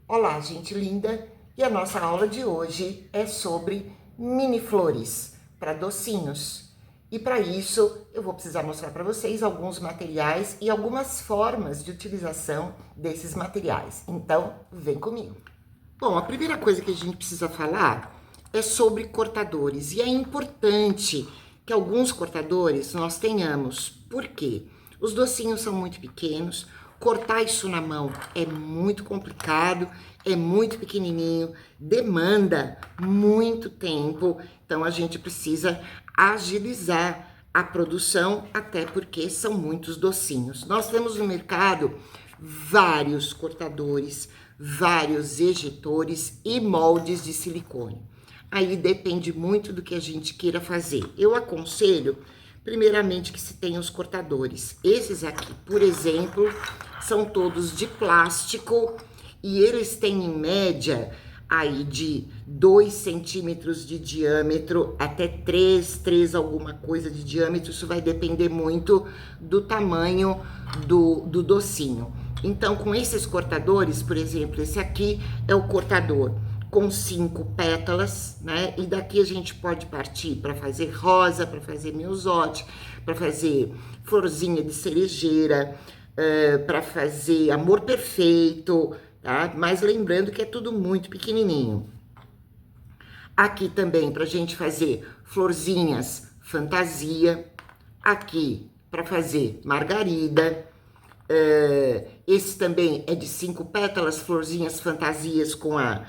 Olá, gente linda! E a nossa aula de hoje é sobre mini flores para docinhos. E para isso, eu vou precisar mostrar para vocês alguns materiais e algumas formas de utilização desses materiais. Então, vem comigo! Bom, a primeira coisa que a gente precisa falar é sobre cortadores. E é importante que alguns cortadores nós tenhamos. Por quê? Os docinhos são muito pequenos, cortar isso na mão é muito complicado, é muito pequenininho, demanda muito tempo, então a gente precisa agilizar a produção, até porque são muitos docinhos. Nós temos no mercado vários cortadores, vários ejetores e moldes de silicone. Aí depende muito do que a gente queira fazer. Eu aconselho, primeiramente, que se tenha os cortadores. Esses aqui, por exemplo, são todos de plástico e eles têm em média aí de 2 centímetros de diâmetro até 3 alguma coisa de diâmetro. Isso vai depender muito do tamanho do docinho. Então, com esses cortadores, por exemplo, esse aqui é o cortador com 5 pétalas, né? E daqui a gente pode partir para fazer rosa, para fazer miosote, para fazer florzinha de cerejeira, para fazer amor perfeito, tá? Mas lembrando que é tudo muito pequenininho. Aqui também para a gente fazer florzinhas fantasia, aqui para fazer margarida. Esse também é de 5 pétalas, florzinhas fantasias com a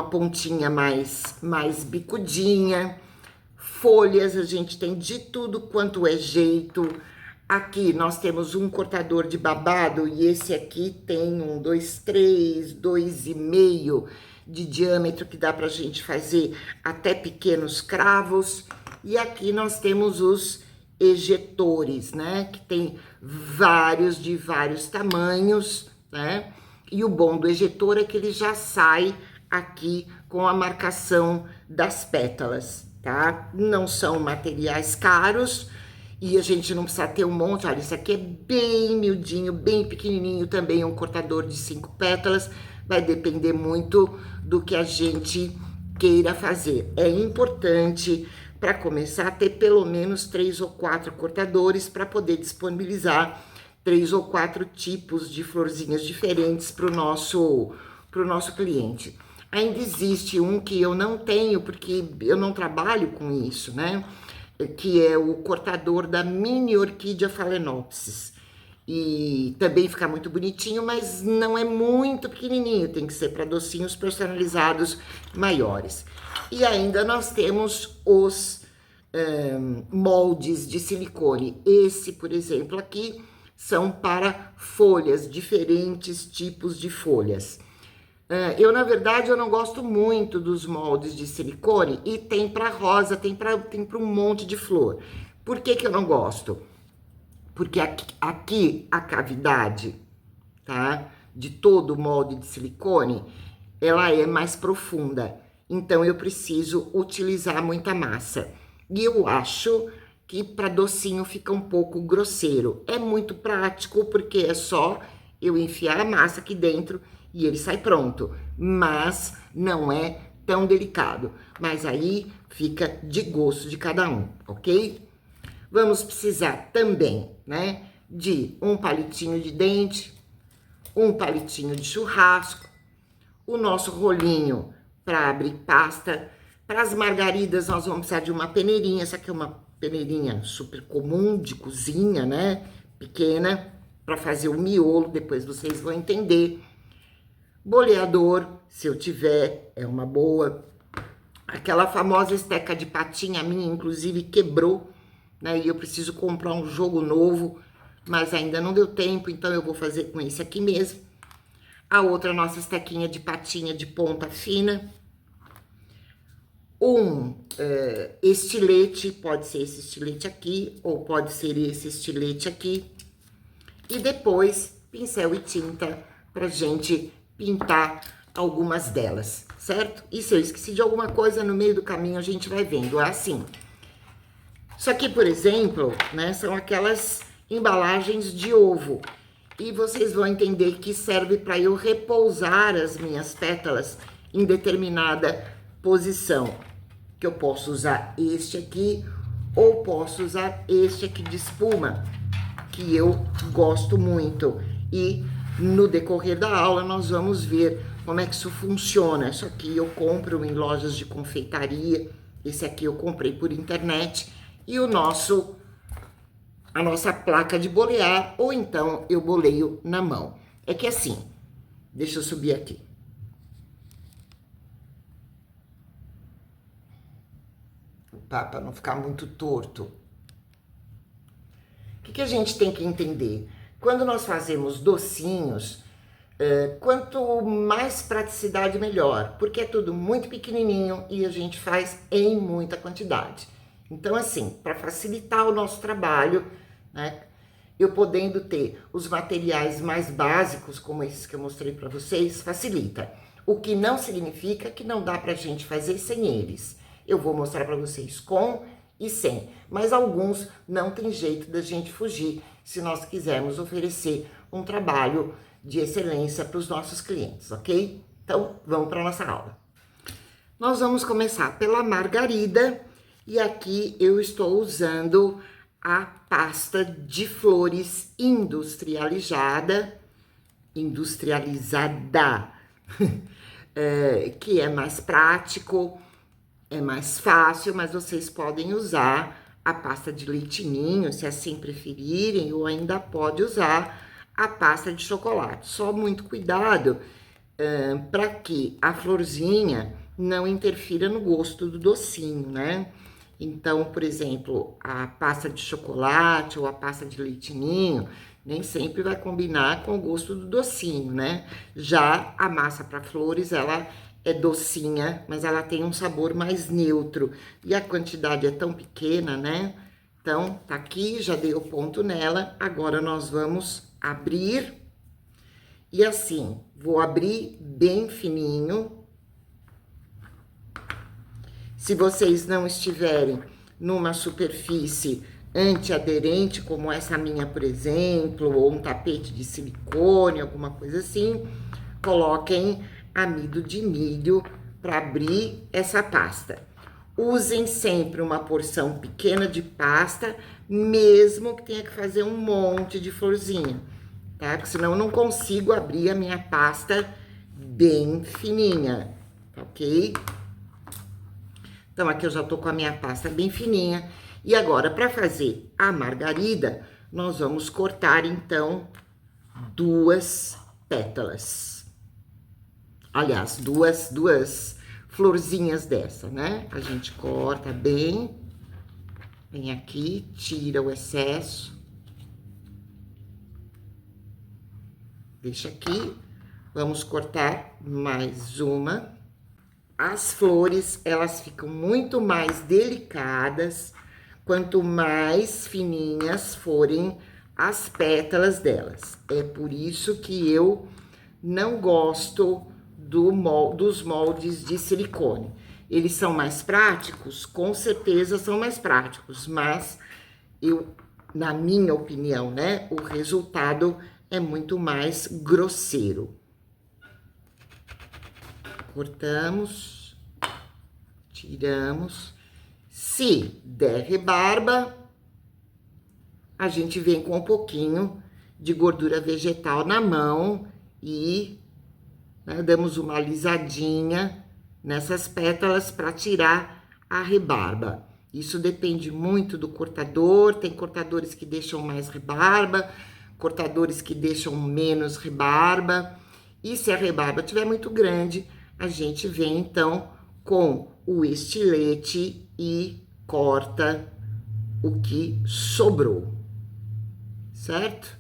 pontinha mais bicudinha. Folhas, a gente tem de tudo quanto é jeito. Aqui nós temos um cortador de babado e esse aqui tem 2,5 de diâmetro, que dá pra gente fazer até pequenos cravos. E aqui nós temos os ejetores, né? Que tem de vários tamanhos, né? E o bom do ejetor é que ele já sai aqui com a marcação das pétalas, tá? Não são materiais caros e a gente não precisa ter um monte. Olha, isso aqui é bem miudinho, bem pequenininho, também um cortador de 5 pétalas. Vai depender muito do que a gente queira fazer. É importante, para começar, ter pelo menos 3 ou 4 cortadores para poder disponibilizar 3 ou 4 tipos de florzinhas diferentes para o nosso cliente. Ainda existe um que eu não tenho, porque eu não trabalho com isso, né? Que é o cortador da mini orquídea phalaenopsis. E também fica muito bonitinho, mas não é muito pequenininho, tem que ser para docinhos personalizados maiores. E ainda nós temos os moldes de silicone. Esse, por exemplo, aqui são para folhas, diferentes tipos de folhas. Na verdade, eu não gosto muito dos moldes de silicone e tem para rosa, tem para um monte de flor. Por que que eu não gosto? Porque aqui a cavidade, tá? De todo o molde de silicone, ela é mais profunda. Então, eu preciso utilizar muita massa. E eu acho que para docinho fica um pouco grosseiro. É muito prático, porque é só eu enfiar a massa aqui dentro e ele sai pronto, mas não é tão delicado. Mas aí fica de gosto de cada um, ok? Vamos precisar também, né, de um palitinho de dente, um palitinho de churrasco, o nosso rolinho para abrir pasta. Para as margaridas nós vamos precisar de uma peneirinha. Essa aqui é uma peneirinha super comum de cozinha, né, pequena, para fazer o miolo, depois vocês vão entender. Boleador, se eu tiver, é uma boa. Aquela famosa esteca de patinha minha, inclusive, quebrou, né? E eu preciso comprar um jogo novo, mas ainda não deu tempo, então eu vou fazer com esse aqui mesmo. A outra nossa estequinha de patinha de ponta fina. Estilete, pode ser esse estilete aqui, ou pode ser esse estilete aqui. E depois, pincel e tinta pra gente pintar algumas delas, certo? E se eu esqueci de alguma coisa no meio do caminho, a gente vai vendo. Assim, isso aqui, por exemplo, né, são aquelas embalagens de ovo. E vocês vão entender que serve para eu repousar as minhas pétalas em determinada posição. Que eu posso usar este aqui ou posso usar este aqui de espuma, que eu gosto muito. E no decorrer da aula nós vamos ver como é que isso funciona. Isso aqui eu compro em lojas de confeitaria, esse aqui eu comprei por internet. E a nossa placa de bolear, ou então eu boleio na mão. É que assim, deixa eu subir aqui. Para não ficar muito torto. O que a gente tem que entender? Quando nós fazemos docinhos, quanto mais praticidade, melhor. Porque é tudo muito pequenininho e a gente faz em muita quantidade. Então, assim, para facilitar o nosso trabalho, né, eu podendo ter os materiais mais básicos, como esses que eu mostrei para vocês, facilita. O que não significa que não dá para a gente fazer sem eles. Eu vou mostrar para vocês com e sem, mas alguns não tem jeito da gente fugir se nós quisermos oferecer um trabalho de excelência para os nossos clientes, ok? Então, vamos para a nossa aula. Nós vamos começar pela margarida e aqui eu estou usando a pasta de flores industrializada, que é mais prático, é mais fácil, mas vocês podem usar a pasta de leite ninho, se assim preferirem, ou ainda pode usar a pasta de chocolate. Só muito cuidado para que a florzinha não interfira no gosto do docinho, né? Então, por exemplo, a pasta de chocolate ou a pasta de leite ninho nem sempre vai combinar com o gosto do docinho, né? Já a massa para flores, ela é docinha, mas ela tem um sabor mais neutro. E a quantidade é tão pequena, né? Então, tá aqui, já dei o ponto nela. Agora nós vamos abrir. E assim, vou abrir bem fininho. Se vocês não estiverem numa superfície antiaderente, como essa minha, por exemplo, ou um tapete de silicone, alguma coisa assim, coloquem amido de milho para abrir essa pasta. Usem sempre uma porção pequena de pasta, mesmo que tenha que fazer um monte de florzinha, tá? Porque senão eu não consigo abrir a minha pasta bem fininha, ok? Então, aqui eu já tô com a minha pasta bem fininha. E agora, para fazer a margarida, nós vamos cortar, então, 2 pétalas. Aliás, duas florzinhas dessa, né? A gente corta bem. Vem aqui, tira o excesso. Deixa aqui. Vamos cortar mais uma. As flores, elas ficam muito mais delicadas quanto mais fininhas forem as pétalas delas. É por isso que eu não gosto dos moldes de silicone. Eles são mais práticos? Com certeza são mais práticos, mas na minha opinião, né, o resultado é muito mais grosseiro. Cortamos, tiramos. Se der rebarba, a gente vem com um pouquinho de gordura vegetal na mão e damos uma alisadinha nessas pétalas para tirar a rebarba. Isso depende muito do cortador, tem cortadores que deixam mais rebarba, cortadores que deixam menos rebarba. E se a rebarba estiver muito grande, a gente vem então com o estilete e corta o que sobrou, certo?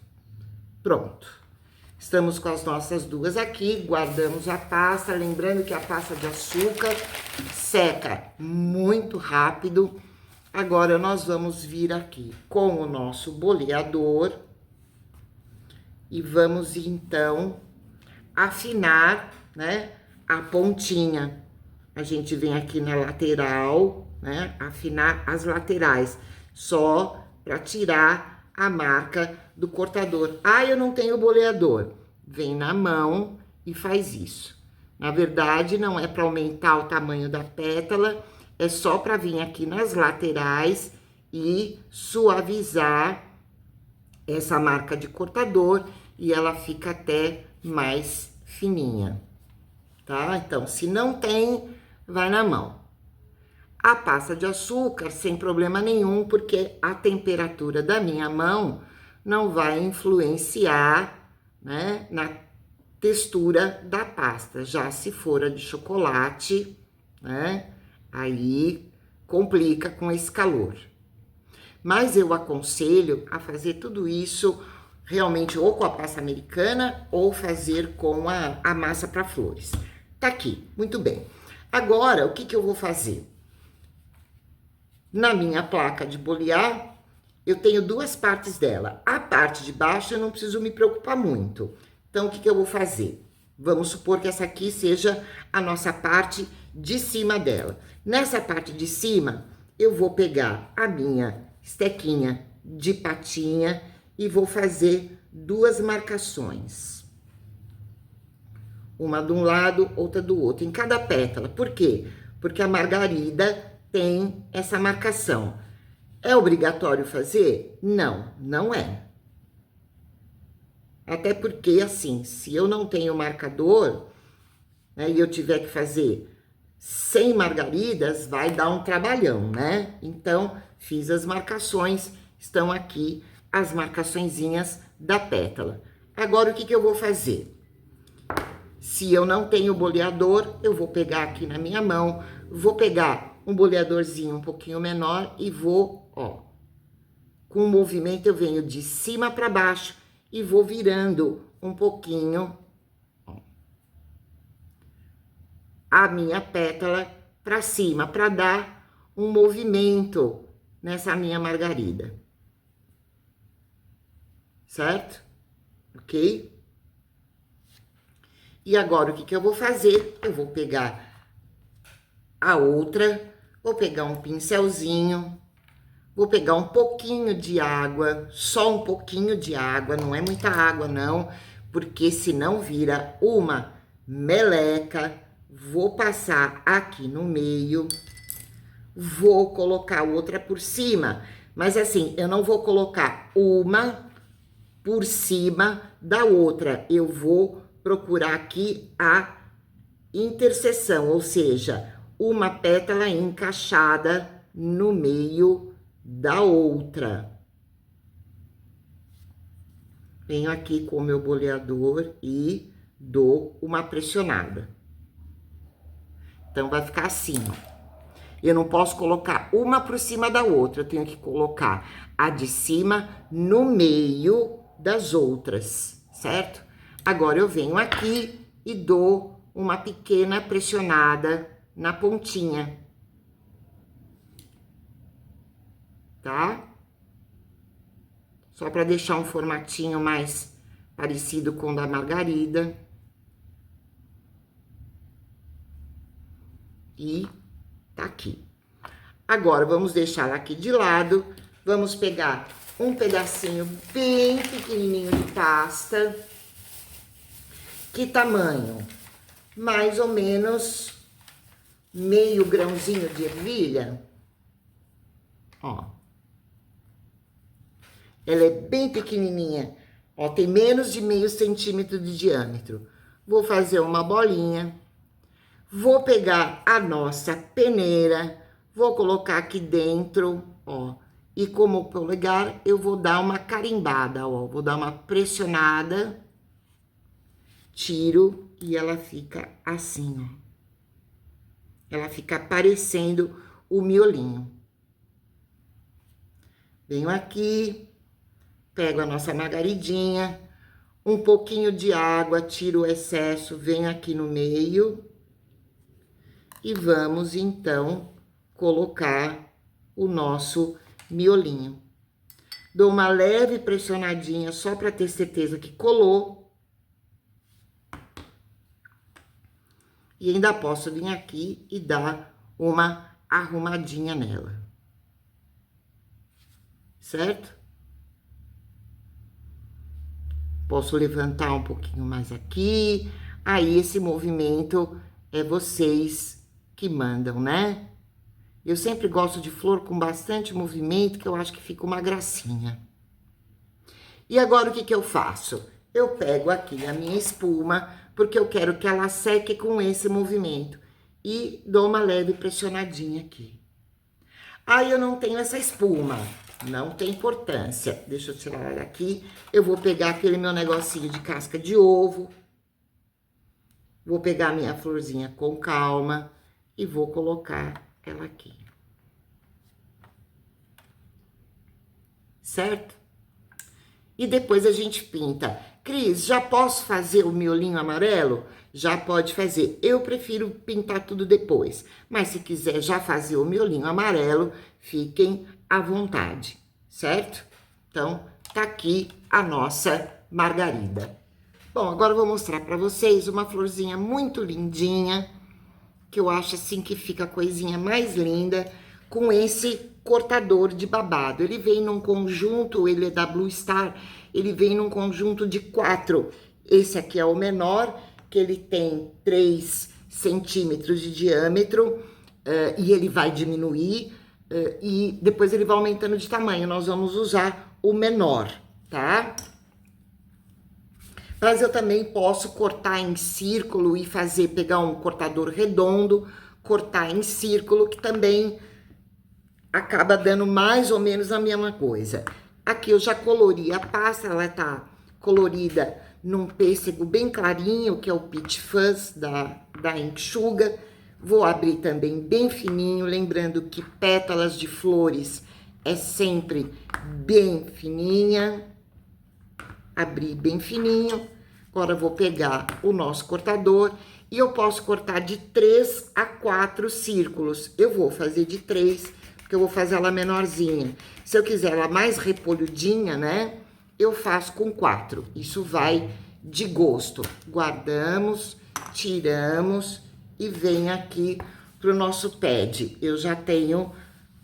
Pronto. Estamos com as nossas duas aqui, guardamos a pasta, lembrando que a pasta de açúcar seca muito rápido. Agora, nós vamos vir aqui com o nosso boleador e vamos, então, afinar, né, a pontinha. A gente vem aqui na lateral, né, afinar as laterais, só para tirar a marca do cortador. Ah, eu não tenho boleador. Vem na mão e faz isso. Na verdade, não é para aumentar o tamanho da pétala, é só para vir aqui nas laterais e suavizar essa marca de cortador e ela fica até mais fininha, tá? Então, se não tem, vai na mão. A pasta de açúcar, sem problema nenhum, porque a temperatura da minha mão não vai influenciar, né, na textura da pasta. Já se for a de chocolate, né, aí complica com esse calor. Mas eu aconselho a fazer tudo isso realmente ou com a pasta americana ou fazer com a massa para flores. Tá aqui, muito bem. Agora, o que que eu vou fazer? Na minha placa de bolear, eu tenho duas partes dela. A parte de baixo eu não preciso me preocupar muito. Então, o que que eu vou fazer? Vamos supor que essa aqui seja a nossa parte de cima dela. Nessa parte de cima, eu vou pegar a minha estequinha de patinha e vou fazer duas marcações. Uma de um lado, outra do outro, em cada pétala. Por quê? Porque a margarida tem essa marcação. É obrigatório fazer? Não, não é. Até porque, assim, se eu não tenho marcador, né, e eu tiver que fazer 100 margaridas, vai dar um trabalhão, né? Então, fiz as marcações, estão aqui as marcaçõezinhas da pétala. Agora, o que que eu vou fazer? Se eu não tenho boleador, eu vou pegar aqui na minha mão, vou pegar um boleadorzinho um pouquinho menor e vou, ó, com o movimento eu venho de cima para baixo e vou virando um pouquinho, ó, a minha pétala para cima, para dar um movimento nessa minha margarida. Certo? Ok? E agora, o que que eu vou fazer? Eu vou pegar a outra, vou pegar um pincelzinho, vou pegar um pouquinho de água, só um pouquinho de água, não é muita água não, porque senão vira uma meleca. Vou passar aqui no meio, vou colocar outra por cima, mas assim, eu não vou colocar uma por cima da outra, eu vou procurar aqui a interseção, ou seja, uma pétala encaixada no meio da outra. Venho aqui com o meu boleador e dou uma pressionada. Então, vai ficar assim, ó. Eu não posso colocar uma por cima da outra, eu tenho que colocar a de cima no meio das outras, certo? Agora, eu venho aqui e dou uma pequena pressionada na pontinha. Tá? Só para deixar um formatinho mais parecido com o da margarida. E tá aqui. Agora, vamos deixar ela aqui de lado. Vamos pegar um pedacinho bem pequenininho de pasta. Que tamanho? Mais ou menos meio grãozinho de ervilha. Ó. Ela é bem pequenininha. Ó, tem menos de meio centímetro de diâmetro. Vou fazer uma bolinha. Vou pegar a nossa peneira. Vou colocar aqui dentro, ó. E como polegar, eu vou dar uma carimbada, ó. Vou dar uma pressionada. Tiro e ela fica assim, ó. Ela fica parecendo o miolinho. Venho aqui, pego a nossa margaridinha, um pouquinho de água, tiro o excesso, venho aqui no meio. E vamos, então, colocar o nosso miolinho. Dou uma leve pressionadinha só para ter certeza que colou. E ainda posso vir aqui e dar uma arrumadinha nela. Certo? Posso levantar um pouquinho mais aqui. Aí esse movimento é vocês que mandam, né? Eu sempre gosto de flor com bastante movimento, que eu acho que fica uma gracinha. E agora o que eu faço? Eu pego aqui a minha espuma, porque eu quero que ela seque com esse movimento. E dou uma leve pressionadinha aqui. Aí eu não tenho essa espuma, não tem importância. Deixa eu tirar ela daqui. Eu vou pegar aquele meu negocinho de casca de ovo. Vou pegar a minha florzinha com calma e vou colocar ela aqui. Certo? E depois a gente pinta. Cris, já posso fazer o miolinho amarelo? Já pode fazer. Eu prefiro pintar tudo depois. Mas se quiser já fazer o miolinho amarelo, fiquem à vontade, certo? Então, tá aqui a nossa margarida. Bom, agora eu vou mostrar para vocês uma florzinha muito lindinha, que eu acho assim que fica a coisinha mais linda, com esse cortador de babado. Ele vem num conjunto, ele é da Blue Star, ele vem num conjunto de 4. Esse aqui é o menor, que ele tem 3 centímetros de diâmetro, e ele vai diminuir, e depois ele vai aumentando de tamanho. Nós vamos usar o menor, tá? Mas eu também posso cortar em círculo e pegar um cortador redondo, cortar em círculo, que também acaba dando mais ou menos a mesma coisa. Aqui eu já colori a pasta, ela tá colorida num pêssego bem clarinho, que é o Peach Fuzz da Ink Sugar. Vou abrir também bem fininho, lembrando que pétalas de flores é sempre bem fininha. Abrir bem fininho. Agora eu vou pegar o nosso cortador e eu posso cortar de 3 a 4 círculos. Eu vou fazer de 3, porque eu vou fazer ela menorzinha. Se eu quiser ela mais repolhudinha, né, eu faço com 4. Isso vai de gosto. Guardamos, tiramos e vem aqui pro nosso pad. Eu já tenho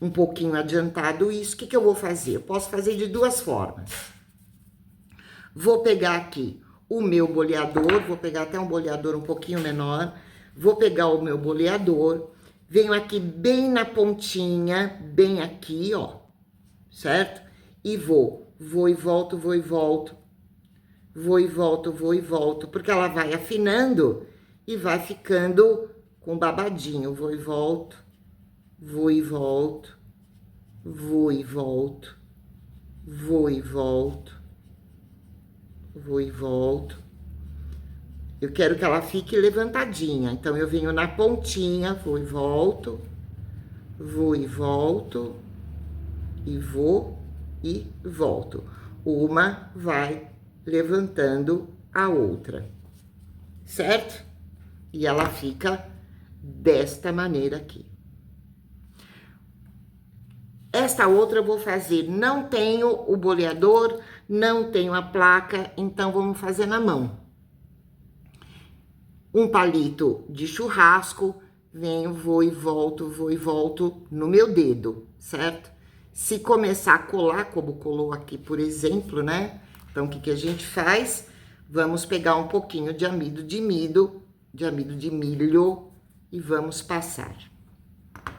um pouquinho adiantado isso. O que eu vou fazer? Eu posso fazer de 2 formas. Vou pegar aqui o meu boleador, vou pegar até um boleador um pouquinho menor, vou pegar o meu boleador, venho aqui bem na pontinha, bem aqui, ó, certo? E vou e volto, vou e volto, vou e volto, vou e volto, porque ela vai afinando e vai ficando com babadinho, vou e volto, vou e volto, vou e volto, vou e volto. Vou e volto. Eu quero que ela fique levantadinha, então eu venho na pontinha, vou e volto, vou e volto, e vou e volto. Uma vai levantando a outra, certo? E ela fica desta maneira aqui. Esta outra eu vou fazer, não tenho o boleador, não tenho a placa, então vamos fazer na mão. Um palito de churrasco, venho, vou e volto no meu dedo, certo? Se começar a colar, como colou aqui, por exemplo, né? Então, o que a gente faz? Vamos pegar um pouquinho de amido de milho, e vamos passar.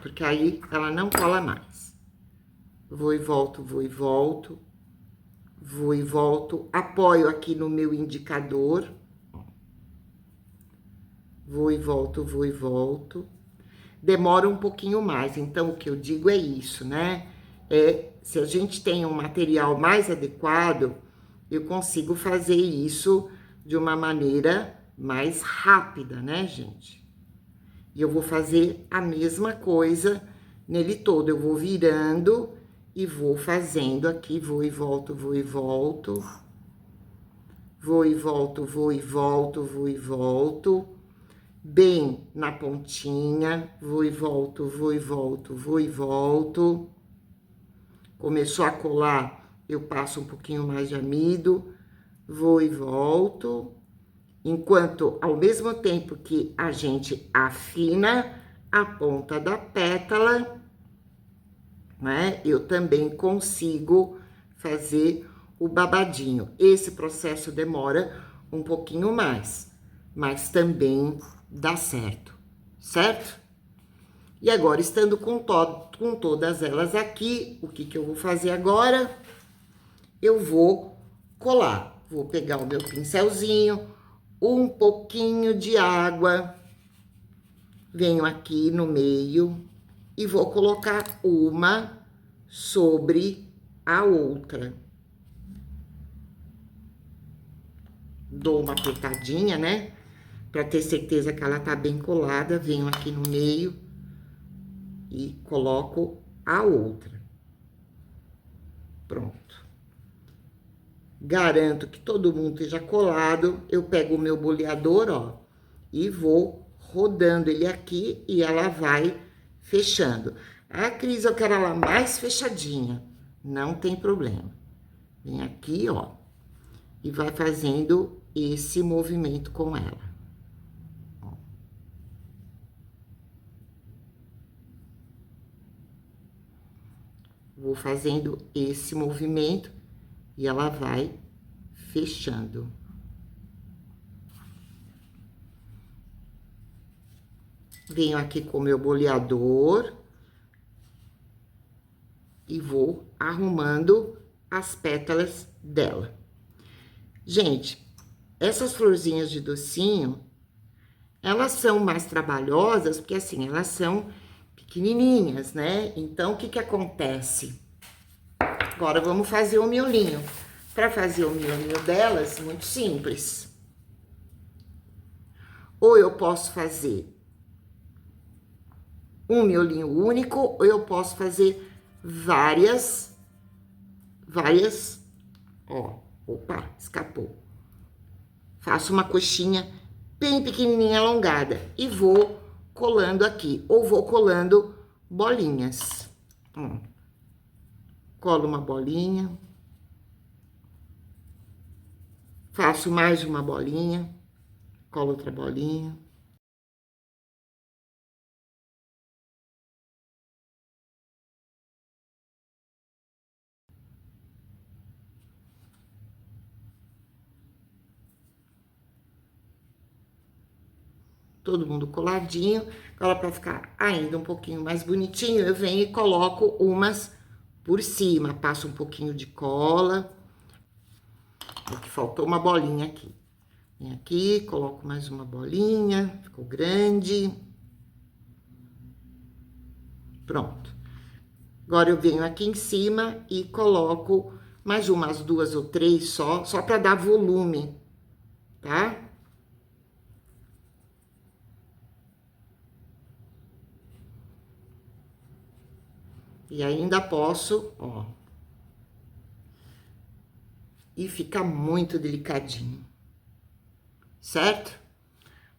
Porque aí ela não cola mais. Vou e volto, vou e volto, vou e volto, apoio aqui no meu indicador, vou e volto, demora um pouquinho mais, então o que eu digo é isso, né? Se a gente tem um material mais adequado, eu consigo fazer isso de uma maneira mais rápida, né, gente? E eu vou fazer a mesma coisa nele todo, eu vou virando e vou fazendo aqui, vou e volto, vou e volto. Vou e volto, vou e volto, vou e volto. Bem na pontinha, vou e volto, vou e volto, vou e volto. Começou a colar, eu passo um pouquinho mais de amido, vou e volto. Enquanto, ao mesmo tempo que a gente afina a ponta da pétala, né? Eu também consigo fazer o babadinho. Esse processo demora um pouquinho mais, mas também dá certo, certo? E agora, estando com todas elas aqui, o que eu vou fazer agora? Eu vou colar. Vou pegar o meu pincelzinho, um pouquinho de água, venho aqui no meio e vou colocar uma sobre a outra. Dou uma apertadinha, né? Para ter certeza que ela tá bem colada, venho aqui no meio e coloco a outra. Pronto. Garanto que todo mundo esteja colado. Eu pego o meu boleador, ó, e vou rodando ele aqui e ela vai fechando. Ah, Cris, eu quero ela mais fechadinha. Não tem problema. Vem aqui, ó, e vai fazendo esse movimento com ela. Vou fazendo esse movimento e ela vai fechando. Venho aqui com o meu boleador e vou arrumando as pétalas dela. Gente, essas florzinhas de docinho, elas são mais trabalhosas, porque assim, elas são pequenininhas, né? Então, o que que acontece? Agora, vamos fazer o miolinho. Para fazer o miolinho delas, muito simples. Ou eu posso fazer um miolinho único, ou eu posso fazer várias, ó, opa, escapou. Faço uma coxinha bem pequenininha, alongada, e vou colando aqui, ou vou colando bolinhas. Colo uma bolinha, faço mais uma bolinha, colo outra bolinha. Todo mundo coladinho. Agora, para ficar ainda um pouquinho mais bonitinho, eu venho e coloco umas por cima. Passo um pouquinho de cola. Aqui faltou uma bolinha aqui. Vem aqui, coloco mais uma bolinha. Ficou grande. Pronto. Agora, eu venho aqui em cima e coloco mais umas 2 ou 3 só para dar volume, tá? E ainda posso, ó. E fica muito delicadinho, certo?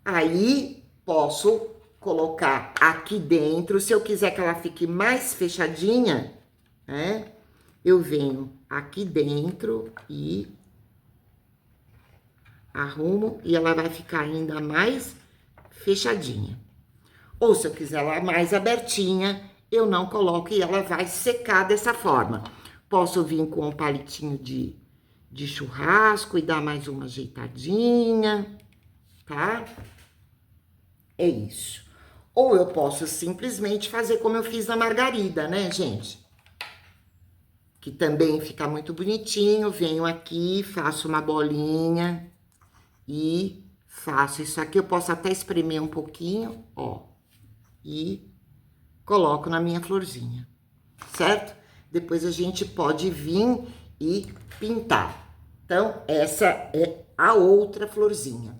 Aí, posso colocar aqui dentro, se eu quiser que ela fique mais fechadinha, né? Eu venho aqui dentro e arrumo e ela vai ficar ainda mais fechadinha. Ou se eu quiser ela mais abertinha, eu não coloco e ela vai secar dessa forma. Posso vir com um palitinho de churrasco e dar mais uma ajeitadinha, tá? É isso. Ou eu posso simplesmente fazer como eu fiz na margarida, né, gente? Que também fica muito bonitinho. Venho aqui, faço uma bolinha e faço isso aqui. Eu posso até espremer um pouquinho, ó. E coloco na minha florzinha, certo? Depois a gente pode vir e pintar. Então, essa é a outra florzinha.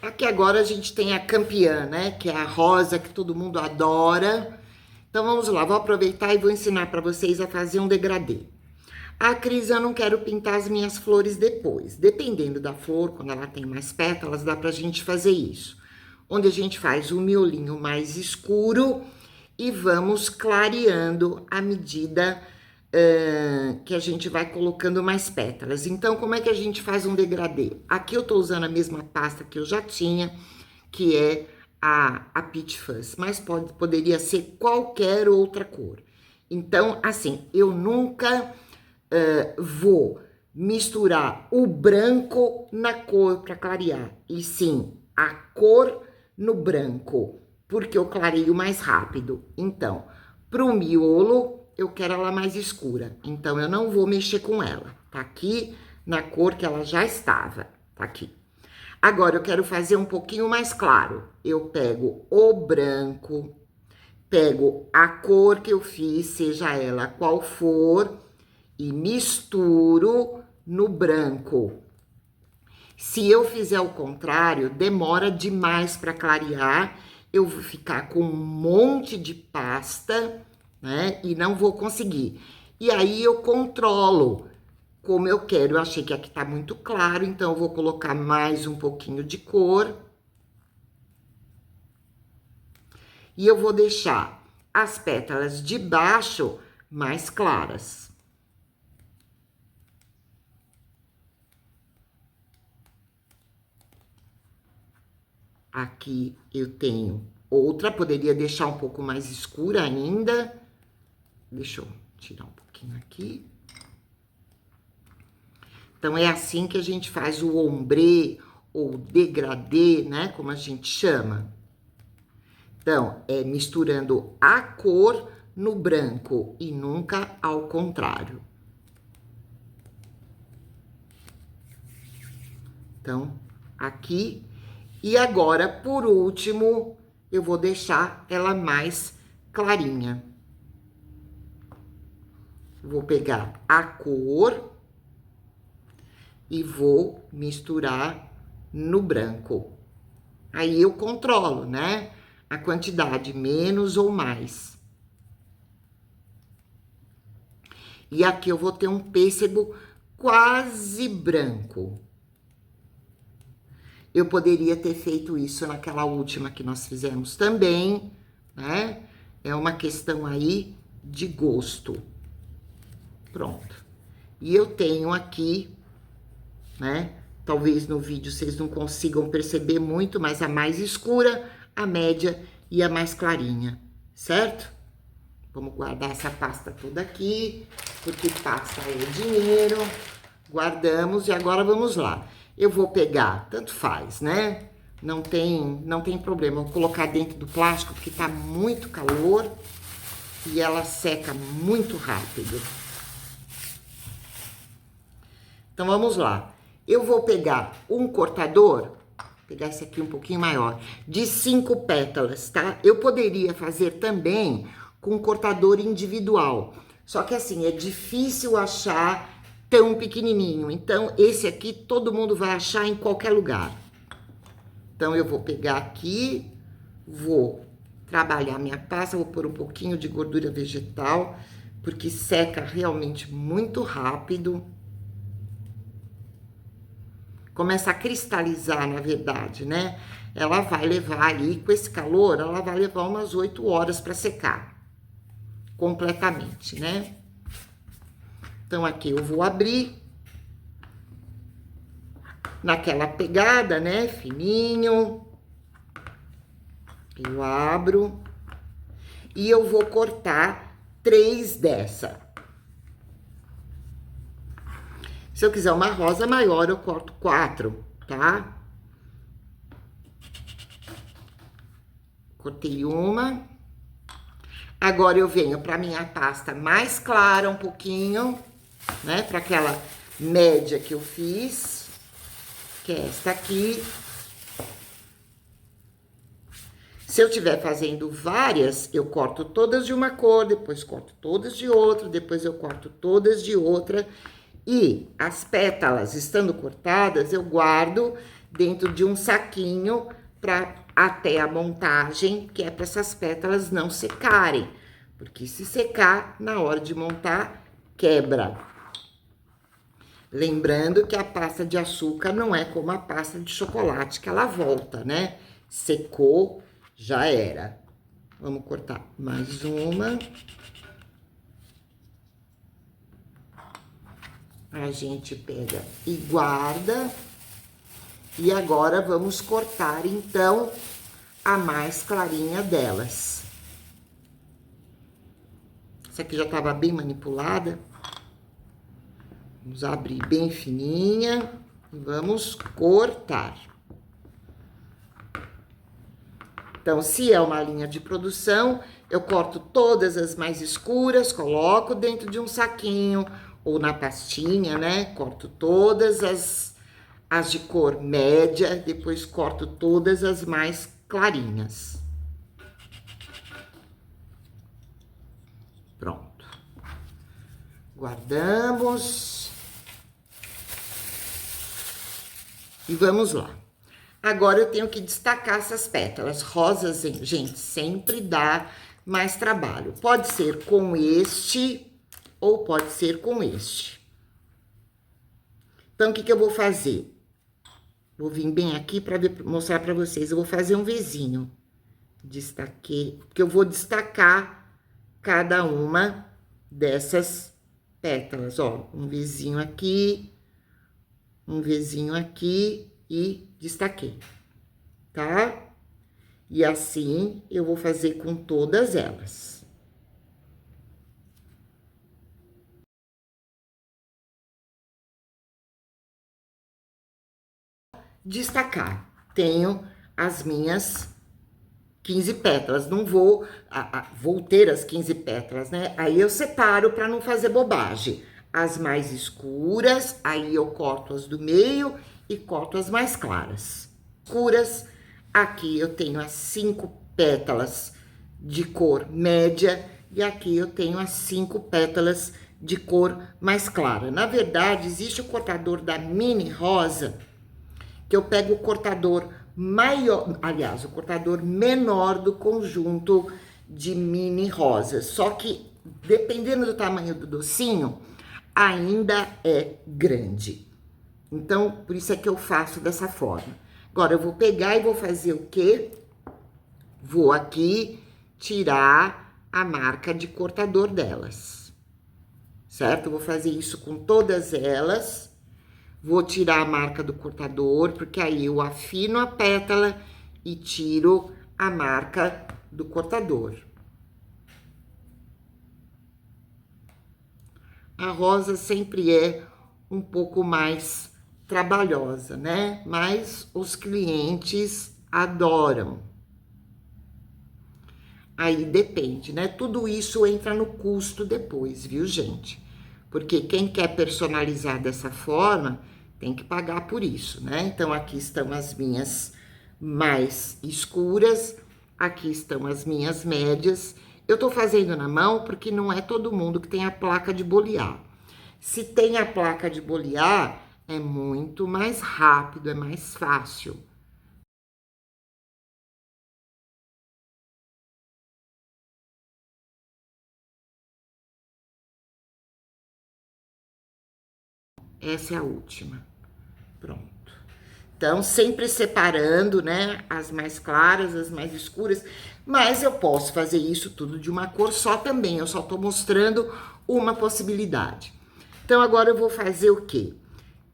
Aqui agora a gente tem a campeã, né? Que é a rosa que todo mundo adora. Então, vamos lá. Vou aproveitar e vou ensinar para vocês a fazer um degradê. Ah, Cris, eu não quero pintar as minhas flores depois. Dependendo da flor, quando ela tem mais pétalas, dá pra gente fazer isso. Onde a gente faz o miolinho mais escuro e vamos clareando à medida que a gente vai colocando mais pétalas. Então, como é que a gente faz um degradê? Aqui eu tô usando a mesma pasta que eu já tinha, que é a Peach Fuzz, mas poderia ser qualquer outra cor. Então, assim, eu nunca vou misturar o branco na cor para clarear, e sim, a cor no branco, porque eu clareio mais rápido. Então, pro miolo, eu quero ela mais escura, então eu não vou mexer com ela. Tá aqui na cor que ela já estava, tá aqui. Agora, eu quero fazer um pouquinho mais claro. Eu pego o branco, pego a cor que eu fiz, seja ela qual for, e misturo no branco. Se eu fizer o contrário, demora demais para clarear, eu vou ficar com um monte de pasta, né? E não vou conseguir. E aí eu controlo como eu quero. Eu achei que aqui tá muito claro, então eu vou colocar mais um pouquinho de cor. E eu vou deixar as pétalas de baixo mais claras. Aqui eu tenho outra, poderia deixar um pouco mais escura ainda. Deixa eu tirar um pouquinho aqui. Então, é assim que a gente faz o ombré ou degradê, né? Como a gente chama. Então, é misturando a cor no branco e nunca ao contrário. Então, aqui. E agora, por último, eu vou deixar ela mais clarinha. Vou pegar a cor e vou misturar no branco. Aí eu controlo, né? A quantidade, menos ou mais. E aqui eu vou ter um pêssego quase branco. Eu poderia ter feito isso naquela última que nós fizemos também, né? É uma questão aí de gosto. Pronto. E eu tenho aqui, né? Talvez no vídeo vocês não consigam perceber muito, mas a mais escura, a média e a mais clarinha, certo? Vamos guardar essa pasta toda aqui, porque pasta é dinheiro. Guardamos e agora vamos lá. Eu vou pegar, tanto faz, né? Não tem problema. Vou colocar dentro do plástico, porque tá muito calor e ela seca muito rápido. Então, vamos lá. Eu vou pegar um cortador, vou pegar esse aqui um pouquinho maior, de 5 pétalas, tá? Eu poderia fazer também com um cortador individual. Só que assim, é difícil achar tão pequenininho. Então, esse aqui todo mundo vai achar em qualquer lugar. Então, eu vou pegar aqui, vou trabalhar minha pasta, vou pôr um pouquinho de gordura vegetal, porque seca realmente muito rápido. Começa a cristalizar, na verdade, né? Ela vai levar ali, com esse calor, ela vai levar umas 8 horas para secar. Completamente, né? Então, aqui eu vou abrir. Naquela pegada, né? Fininho. Eu abro. E eu vou cortar 3 dessa. Se eu quiser uma rosa maior, eu corto 4, tá? Cortei uma. Agora eu venho para minha pasta mais clara um pouquinho, né? Para aquela média que eu fiz, que é esta aqui. Se eu estiver fazendo várias, eu corto todas de uma cor, depois corto todas de outra, depois eu corto todas de outra. E as pétalas, estando cortadas, eu guardo dentro de um saquinho para até a montagem, que é para essas pétalas não secarem. Porque se secar, na hora de montar, quebra. Lembrando que a pasta de açúcar não é como a pasta de chocolate, que ela volta, né? Secou, já era. Vamos cortar mais uma. A gente pega e guarda. E agora vamos cortar, então, a mais clarinha delas. Essa aqui já estava bem manipulada. Vamos abrir bem fininha e vamos cortar. Então, se é uma linha de produção, eu corto todas as mais escuras, coloco dentro de um saquinho ou na pastinha, né? Corto todas as de cor média, depois corto todas as mais clarinhas. Pronto. Guardamos. E vamos lá. Agora eu tenho que destacar essas pétalas. Rosas, gente, sempre dá mais trabalho. Pode ser com este ou pode ser com este. Então, o que que eu vou fazer? Vou vir bem aqui para mostrar para vocês. Eu vou fazer um Vzinho. Destaquei, porque eu vou destacar cada uma dessas pétalas, ó. Um Vzinho aqui e destaquei, tá? E assim eu vou fazer com todas elas. Destacar, tenho as minhas 15 pétalas, não vou, vou ter as 15 pétalas, né? Aí eu separo para não fazer bobagem. As mais escuras, aí eu corto as do meio e corto as mais claras. Escuras, aqui eu tenho as 5 pétalas de cor média e aqui eu tenho as 5 pétalas de cor mais clara. Na verdade, existe o cortador da Mini Rosa, que eu pego o cortador maior, aliás, o cortador menor do conjunto de mini rosas. Só que, dependendo do tamanho do docinho, ainda é grande. Então, por isso é que eu faço dessa forma. Agora, eu vou pegar e vou fazer o quê? Vou aqui tirar a marca de cortador delas, certo? Eu vou fazer isso com todas elas. Vou tirar a marca do cortador, porque aí eu afino a pétala e tiro a marca do cortador. A rosa sempre é um pouco mais trabalhosa, né? Mas os clientes adoram. Aí depende, né? Tudo isso entra no custo depois, viu, gente? Porque quem quer personalizar dessa forma tem que pagar por isso, né? Então, aqui estão as minhas mais escuras, aqui estão as minhas médias. Eu tô fazendo na mão porque não é todo mundo que tem a placa de bolear. Se tem a placa de bolear, é muito mais rápido, é mais fácil. Essa é a última. Pronto. Então, sempre separando, né, as mais claras, as mais escuras, mas eu posso fazer isso tudo de uma cor só também, eu só tô mostrando uma possibilidade. Então, agora eu vou fazer o quê?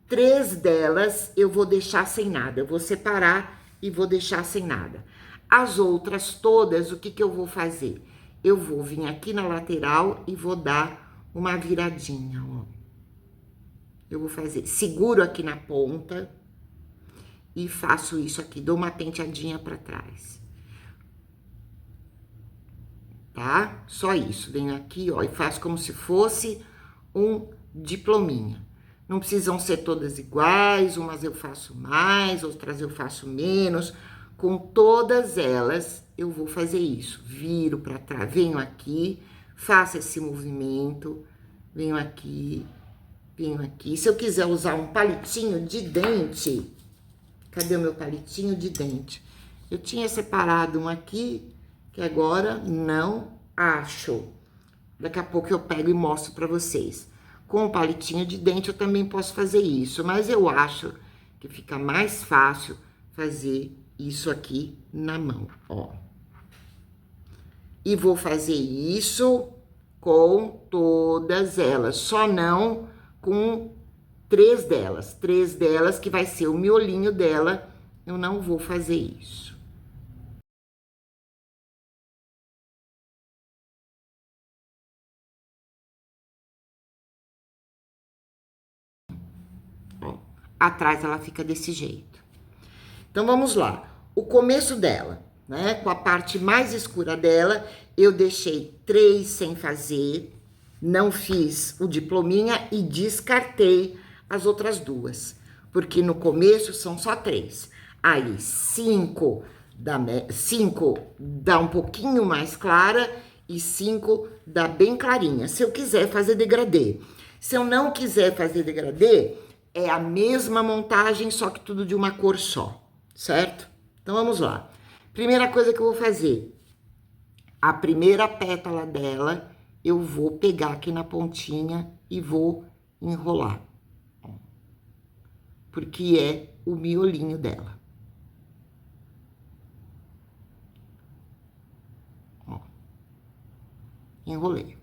3 delas eu vou deixar sem nada, eu vou separar e vou deixar sem nada. As outras todas, o que que eu vou fazer? Eu vou vir aqui na lateral e vou dar uma viradinha, ó. Eu vou fazer, seguro aqui na ponta e faço isso aqui, dou uma penteadinha para trás. Tá? Só isso, venho aqui, ó, e faço como se fosse um diplominha. Não precisam ser todas iguais, umas eu faço mais, outras eu faço menos. Com todas elas, eu vou fazer isso. Viro para trás, venho aqui, faço esse movimento, venho aqui, venho aqui. Se eu quiser usar um palitinho de dente, cadê o meu palitinho de dente? Eu tinha separado um aqui, que agora não acho. Daqui a pouco eu pego e mostro para vocês. Com o palitinho de dente eu também posso fazer isso, mas eu acho que fica mais fácil fazer isso aqui na mão, ó. E vou fazer isso com todas elas, só não com 3 delas. 3 delas que vai ser o miolinho dela, eu não vou fazer isso. atrás ela fica desse jeito. Então, vamos lá. O começo dela, né? Com a parte mais escura dela, eu deixei 3 sem fazer, não fiz o diplominha e descartei as outras 2, porque no começo são só 3. Aí, 5 dá um pouquinho mais clara e 5 dá bem clarinha. Se eu quiser fazer degradê. Se eu não quiser fazer degradê, é a mesma montagem, só que tudo de uma cor só, certo? Então, vamos lá. Primeira coisa que eu vou fazer, a primeira pétala dela, eu vou pegar aqui na pontinha e vou enrolar. Porque é o miolinho dela. Ó. Enrolei.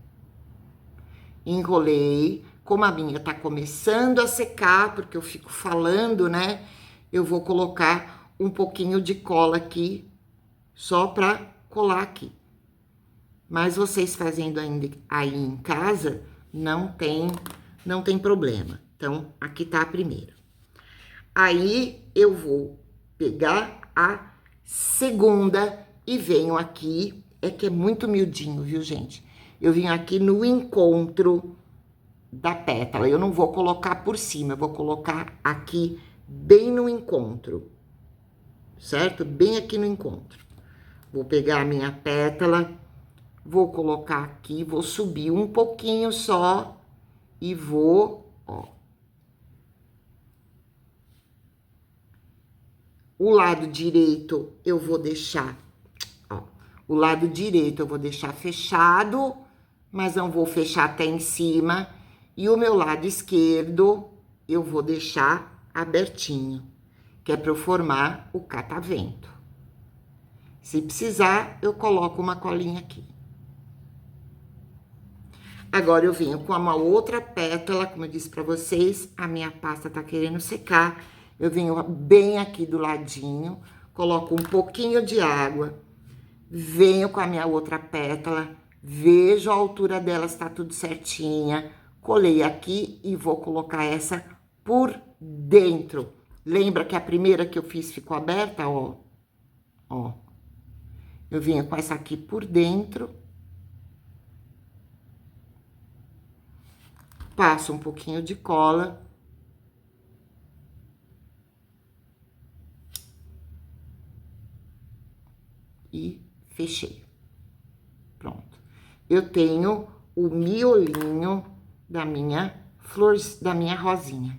Enrolei. Como a minha tá começando a secar, porque eu fico falando, né? Eu vou colocar um pouquinho de cola aqui, só pra colar aqui. Mas vocês fazendo ainda aí em casa, não tem problema. Então, aqui tá a primeira. Aí, eu vou pegar a segunda e venho aqui, é que é muito miudinho, viu, gente? Eu vim aqui no encontro da pétala, eu não vou colocar por cima, eu vou colocar aqui bem no encontro, certo? Bem aqui no encontro. Vou pegar a minha pétala, vou colocar aqui, vou subir um pouquinho só e vou, ó. O lado direito eu vou deixar, ó. O lado direito eu vou deixar fechado, mas não vou fechar até em cima. E o meu lado esquerdo eu vou deixar abertinho, que é para eu formar o catavento. Se precisar, eu coloco uma colinha aqui. Agora, eu venho com uma outra pétala, como eu disse pra vocês, a minha pasta tá querendo secar. Eu venho bem aqui do ladinho, coloco um pouquinho de água, venho com a minha outra pétala, vejo a altura dela se tá tudo certinha, colei aqui e vou colocar essa por dentro. Lembra que a primeira que eu fiz ficou aberta, ó? Ó. Eu venho com essa aqui por dentro. Passo um pouquinho de cola. E fechei. Pronto. Eu tenho o miolinho da minha flor, da minha rosinha.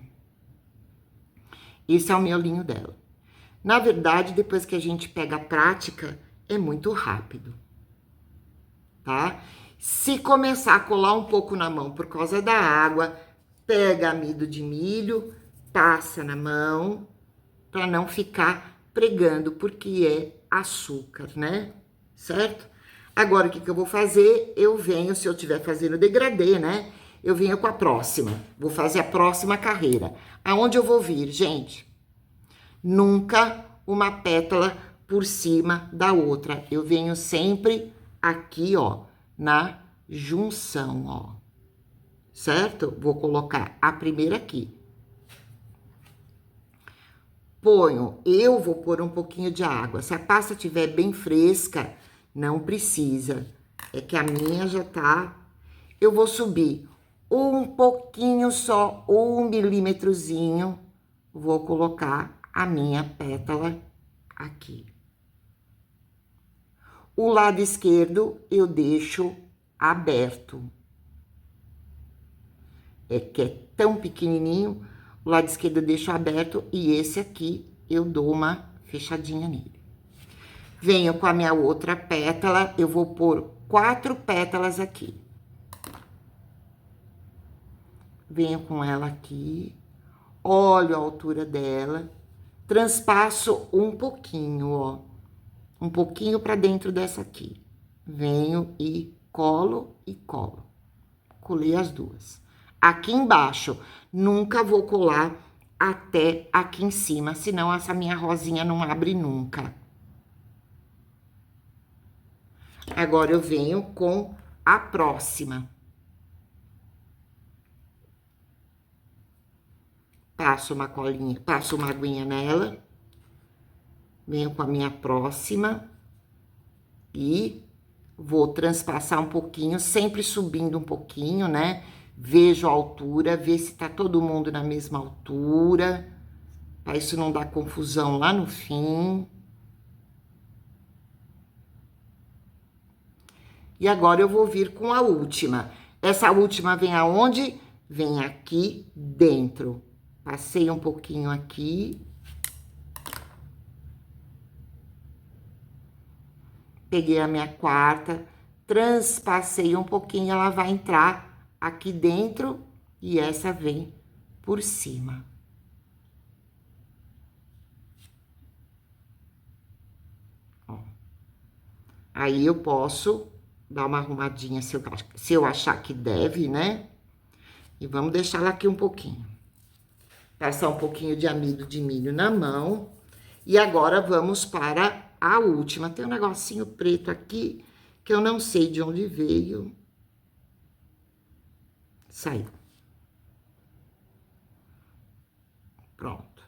Esse é o miolinho dela. Na verdade, depois que a gente pega a prática, é muito rápido, tá? Se começar a colar um pouco na mão por causa da água, pega amido de milho, passa na mão, para não ficar pregando, porque é açúcar, né? Certo? Agora, o que eu vou fazer? Eu venho, se eu estiver fazendo degradê, né? Eu venho com a próxima. Vou fazer a próxima carreira. Aonde eu vou vir, gente? Nunca uma pétala por cima da outra. Eu venho sempre aqui, ó, na junção, ó. Certo? Vou colocar a primeira aqui. Eu vou pôr um pouquinho de água. Se a pasta estiver bem fresca, não precisa. É que a minha já tá... Eu vou subir um pouquinho só, 1 milímetrozinho. Vou colocar a minha pétala aqui. O lado esquerdo eu deixo aberto. É que é tão pequenininho, o lado esquerdo eu deixo aberto e esse aqui eu dou uma fechadinha nele. Venho com a minha outra pétala, eu vou pôr 4 pétalas aqui. Venho com ela aqui, olho a altura dela, transpasso um pouquinho, ó. Um pouquinho pra dentro dessa aqui. Venho e colo e colo. Colei as duas. Aqui embaixo, nunca vou colar até aqui em cima, senão essa minha rosinha não abre nunca. Agora, eu venho com a próxima. passo uma colinha, passo uma aguinha nela, venho com a minha próxima e vou transpassar um pouquinho, sempre subindo um pouquinho, né? Vejo a altura, ver se tá todo mundo na mesma altura, para isso não dar confusão lá no fim. E agora eu vou vir com a última. Essa última vem aonde? Vem aqui dentro. Passei um pouquinho aqui. Peguei a minha quarta, transpassei um pouquinho, ela vai entrar aqui dentro e essa vem por cima. Ó. Aí eu posso dar uma arrumadinha se eu achar que deve, né? E vamos deixar ela aqui um pouquinho. Passar um pouquinho de amido de milho na mão. E agora vamos para a última. Tem um negocinho preto aqui que eu não sei de onde veio. Saiu. Pronto.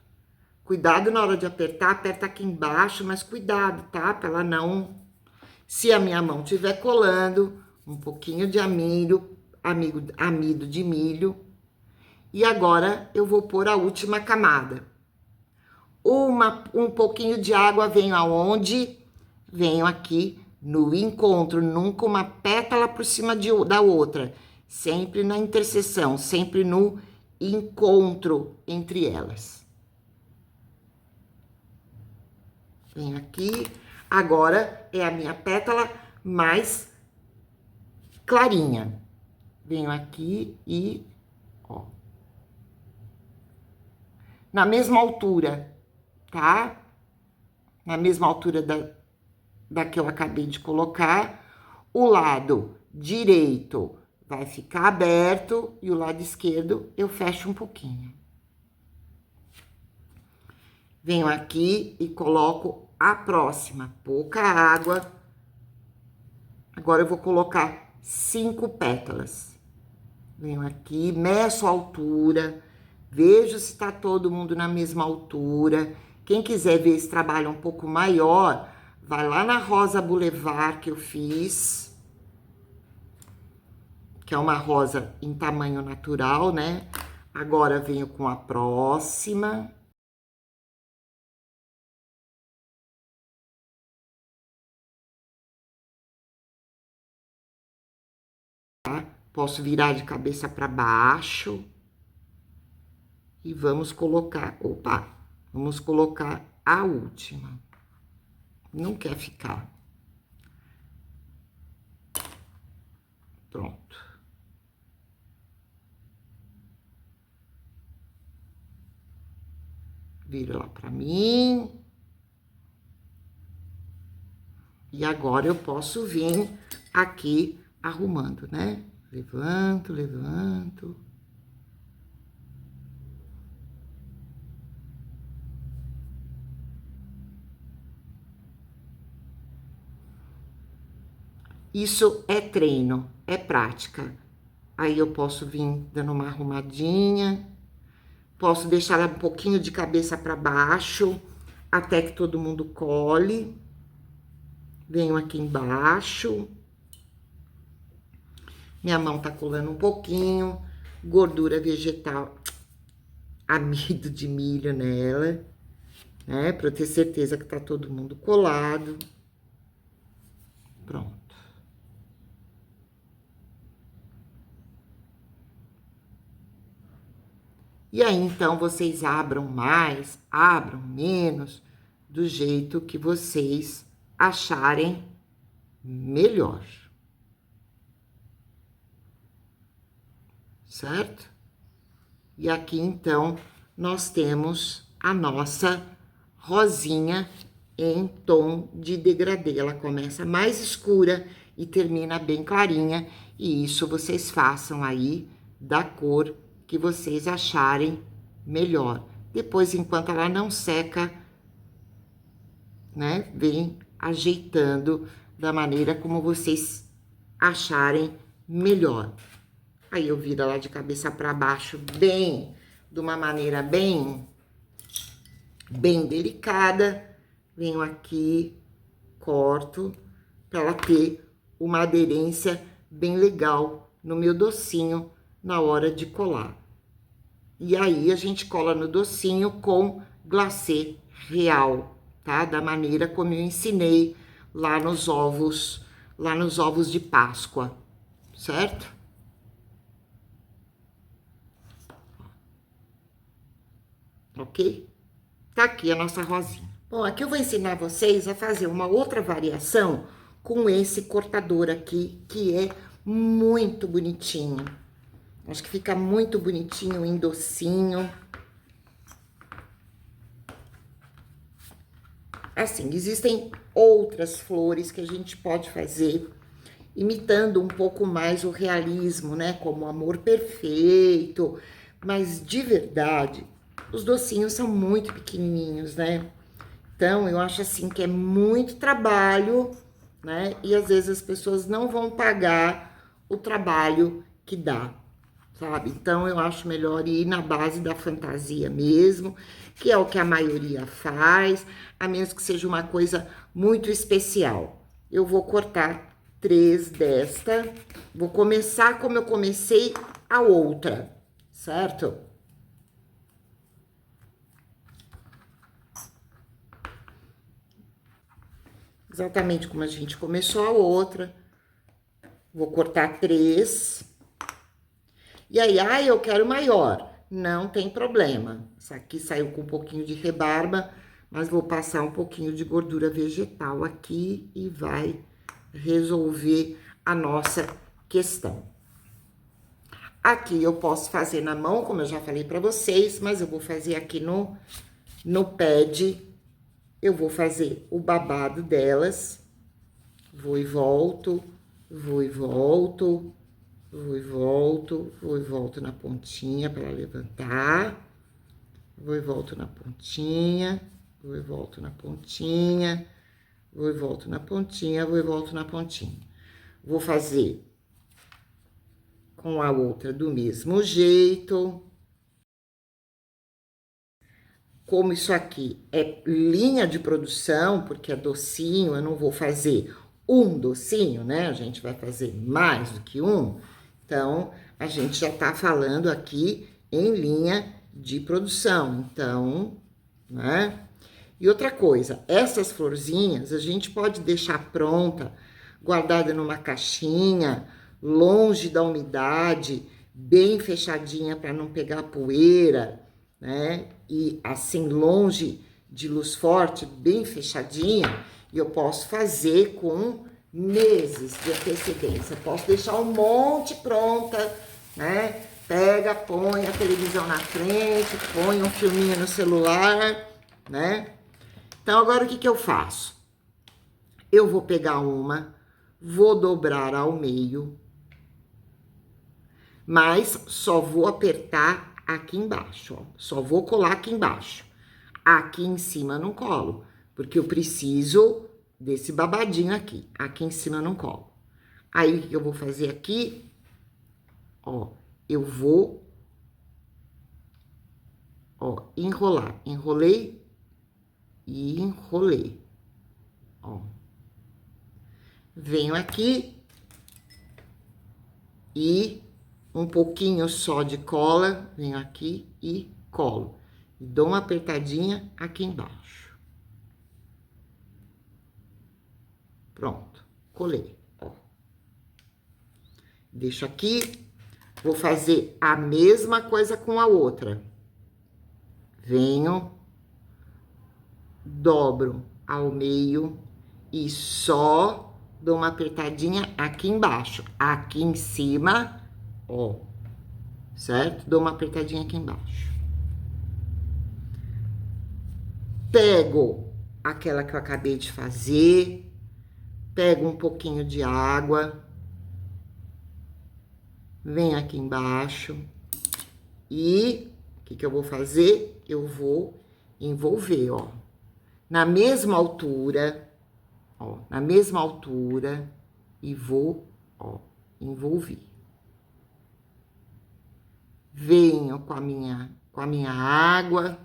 Cuidado na hora de apertar, aperta aqui embaixo, mas cuidado, tá? Pra ela não... Se a minha mão estiver colando, um pouquinho de amido de milho. E agora eu vou pôr a última camada. Um pouquinho de água, venho aonde? Venho aqui no encontro, nunca uma pétala por cima da outra. Sempre na interseção, sempre no encontro entre elas. Venho aqui, agora é a minha pétala mais clarinha. Venho aqui e, ó, na mesma altura, tá? Na mesma altura da que eu acabei de colocar. O lado direito vai ficar aberto e o lado esquerdo eu fecho um pouquinho. Venho aqui e coloco a próxima, pouca água. Agora eu vou colocar 5 pétalas. Venho aqui, meço a altura, vejo se tá todo mundo na mesma altura. Quem quiser ver esse trabalho um pouco maior, vai lá na Rosa Boulevard que eu fiz, que é uma rosa em tamanho natural, né? Agora venho com a próxima. Tá? Posso virar de cabeça para baixo. E vamos colocar, vamos colocar a última. Não quer ficar. Pronto. Vira lá pra mim. E agora eu posso vir aqui arrumando, né? Levanto, levanto. Isso é treino, é prática. Aí eu posso vir dando uma arrumadinha, posso deixar ela um pouquinho de cabeça para baixo, até que todo mundo cole. Venho aqui embaixo. Minha mão tá colando um pouquinho, gordura vegetal, amido de milho nela, né? Pra eu ter certeza que tá todo mundo colado. Pronto. E aí, então, vocês abram mais, abram menos, do jeito que vocês acharem melhor. Certo? E aqui, então, nós temos a nossa rosinha em tom de degradê. Ela começa mais escura e termina bem clarinha. E isso vocês façam aí da cor que vocês acharem melhor. Depois, enquanto ela não seca, né, vem ajeitando da maneira como vocês acharem melhor. Aí eu viro ela de cabeça para baixo, bem de uma maneira bem delicada, venho aqui, corto, para ela ter uma aderência bem legal no meu docinho na hora de colar. E aí, a gente cola no docinho com glacê real, tá? Da maneira como eu ensinei lá nos ovos de Páscoa, certo? Ok? Tá aqui a nossa rosinha. Bom, aqui eu vou ensinar vocês a fazer uma outra variação com esse cortador aqui, que é muito bonitinho. Acho que fica muito bonitinho em docinho. Assim, existem outras flores que a gente pode fazer, imitando um pouco mais o realismo, né? Como o Amor Perfeito. Mas, de verdade, os docinhos são muito pequenininhos, né? Então, eu acho assim que é muito trabalho, né? E às vezes as pessoas não vão pagar o trabalho que dá, sabe? Então, eu acho melhor ir na base da fantasia mesmo, que é o que a maioria faz, a menos que seja uma coisa muito especial. Eu vou cortar 3 desta, vou começar como eu comecei a outra, certo? Exatamente como a gente começou a outra. Vou cortar 3. E aí, eu quero maior. Não tem problema. Essa aqui saiu com um pouquinho de rebarba, mas vou passar um pouquinho de gordura vegetal aqui e vai resolver a nossa questão. Aqui eu posso fazer na mão, como eu já falei pra vocês, mas eu vou fazer aqui no pad. Eu vou fazer o babado delas. Vou e volto, vou e volto, vou e volto, vou e volto na pontinha para levantar. Vou e volto na pontinha, vou e volto na pontinha, vou e volto na pontinha, vou e volto na pontinha. Vou fazer com a outra do mesmo jeito. Como isso aqui é linha de produção, porque é docinho, eu não vou fazer um docinho, né? A gente vai fazer mais do que um. Então, a gente já tá falando aqui em linha de produção. Então, né? E outra coisa, essas florzinhas a gente pode deixar pronta, guardada numa caixinha, longe da umidade, bem fechadinha para não pegar poeira, né? E assim, longe de luz forte, bem fechadinha, e eu posso fazer com meses de antecedência. Posso deixar um monte pronta, né? Pega, põe a televisão na frente, põe um filminho no celular, né? Então, agora o que eu faço? Eu vou pegar uma, vou dobrar ao meio, mas só vou apertar aqui embaixo, ó. Só vou colar aqui embaixo. Aqui em cima não colo, porque eu preciso desse babadinho aqui. Aqui em cima não colo. Aí, o que eu vou fazer aqui? Ó, eu vou, ó, enrolar. Enrolei e enrolei. Ó. Venho aqui e um pouquinho só de cola, venho aqui e colo. E dou uma apertadinha aqui embaixo. Pronto, colei. Ó. Deixo aqui, vou fazer a mesma coisa com a outra. Venho, dobro ao meio e só dou uma apertadinha aqui embaixo. Aqui em cima, ó, certo? Dou uma apertadinha aqui embaixo. Pego aquela que eu acabei de fazer, pego um pouquinho de água, venho aqui embaixo e o que eu vou fazer? Eu vou envolver, ó, na mesma altura, ó, na mesma altura e vou, ó, envolver. Venho com a minha com a minha água,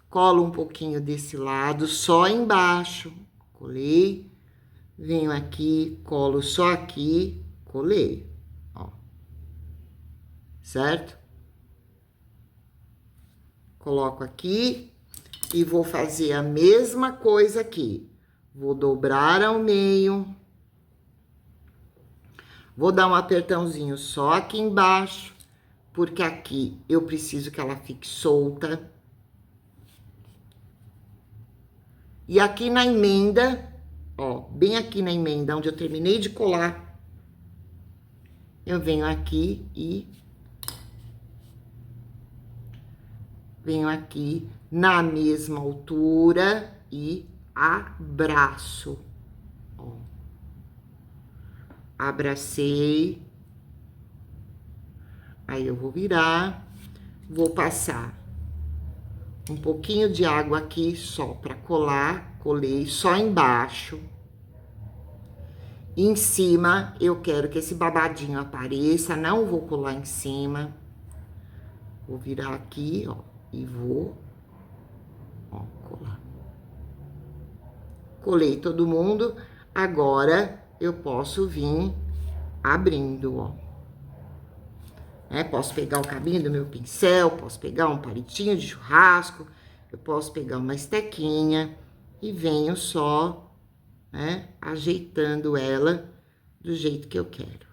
colo um pouquinho desse lado, só embaixo, colei, venho aqui, colo só aqui, colei, ó, certo? Coloco aqui e vou fazer a mesma coisa aqui. Vou dobrar ao meio. Vou dar um apertãozinho só aqui embaixo, porque aqui eu preciso que ela fique solta. E aqui na emenda, ó, bem aqui na emenda, onde eu terminei de colar, eu venho aqui e venho aqui na mesma altura e abraço. Ó. Abracei. Aí eu vou virar, vou passar um pouquinho de água aqui só para colar, colei só embaixo. Em cima, eu quero que esse babadinho apareça, não vou colar em cima. Vou virar aqui, ó, e vou, ó, colar. Colei todo mundo, agora eu posso vir abrindo, ó. Posso pegar o cabinho do meu pincel, posso pegar um palitinho de churrasco, eu posso pegar uma estequinha e venho só, né, ajeitando ela do jeito que eu quero.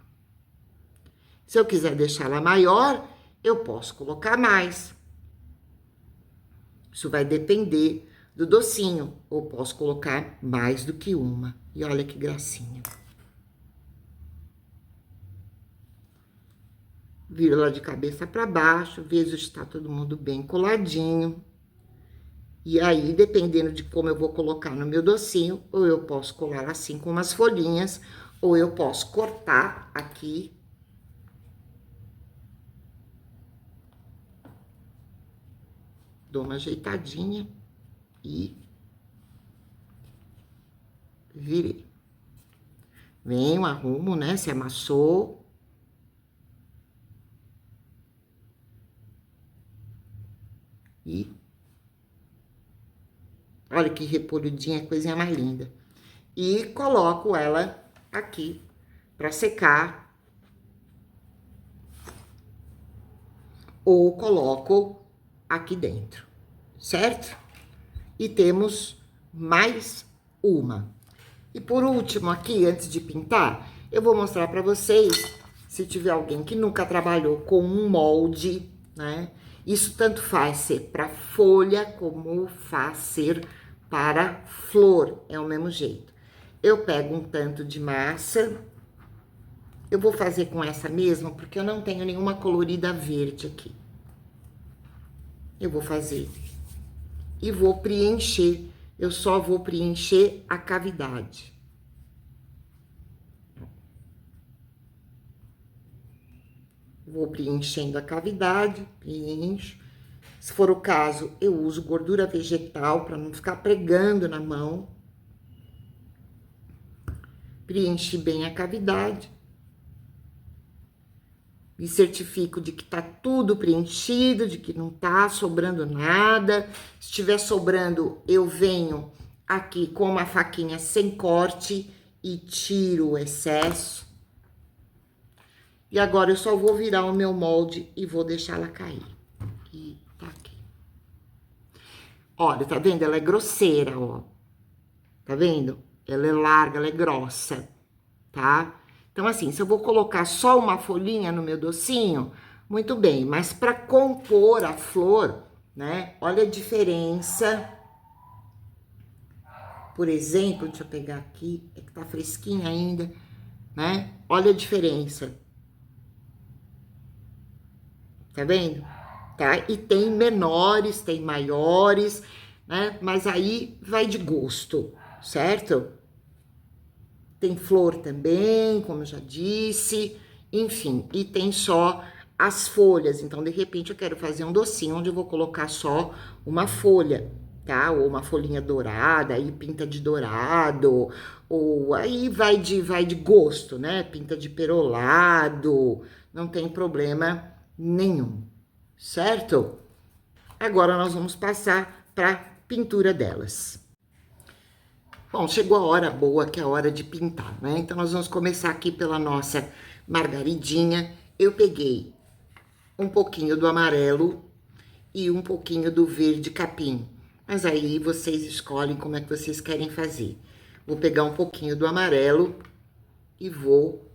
Se eu quiser deixar ela maior, eu posso colocar mais. Isso vai depender do docinho, ou posso colocar mais do que uma. E olha que gracinha. Viro ela de cabeça para baixo, vejo se está todo mundo bem coladinho. E aí, dependendo de como eu vou colocar no meu docinho, ou eu posso colar assim com umas folhinhas, ou eu posso cortar aqui. Dou uma ajeitadinha e virei. Venho, arrumo, né? Se amassou. E olha que repolhudinha, coisinha mais linda. E coloco ela aqui para secar. Ou coloco aqui dentro, certo? E temos mais uma. E por último aqui, antes de pintar, eu vou mostrar para vocês, se tiver alguém que nunca trabalhou com um molde, né? Isso tanto faz ser para folha, como faz ser para flor, é o mesmo jeito. Eu pego um tanto de massa, eu vou fazer com essa mesma, porque eu não tenho nenhuma colorida verde aqui. Eu vou fazer e vou preencher, eu só vou preencher a cavidade. Vou preenchendo a cavidade, preencho. Se for o caso, eu uso gordura vegetal para não ficar pregando na mão. Preenchi bem a cavidade. Me certifico de que tá tudo preenchido, de que não tá sobrando nada. Se estiver sobrando, eu venho aqui com uma faquinha sem corte e tiro o excesso. E agora eu só vou virar o meu molde e vou deixar ela cair. E tá aqui. Olha, tá vendo? Ela é grosseira, ó. Tá vendo? Ela é larga, ela é grossa, tá? Então, assim, se eu vou colocar só uma folhinha no meu docinho, muito bem. Mas para compor a flor, né? Olha a diferença. Por exemplo, deixa eu pegar aqui, é que tá fresquinha ainda, né? Olha a diferença. Tá vendo? Tá? E tem menores, tem maiores, né? Mas aí vai de gosto, certo? Tem flor também, como eu já disse, enfim. E tem só as folhas. Então, de repente, eu quero fazer um docinho onde eu vou colocar só uma folha, tá? Ou uma folhinha dourada, aí pinta de dourado. Ou aí vai de gosto, né? Pinta de perolado, não tem problema nenhum, certo? Agora nós vamos passar para pintura delas. Bom, chegou a hora boa, que é a hora de pintar, né? Então, nós vamos começar aqui pela nossa margaridinha. Eu peguei um pouquinho do amarelo e um pouquinho do verde capim. Mas aí vocês escolhem como é que vocês querem fazer. Vou pegar um pouquinho do amarelo e vou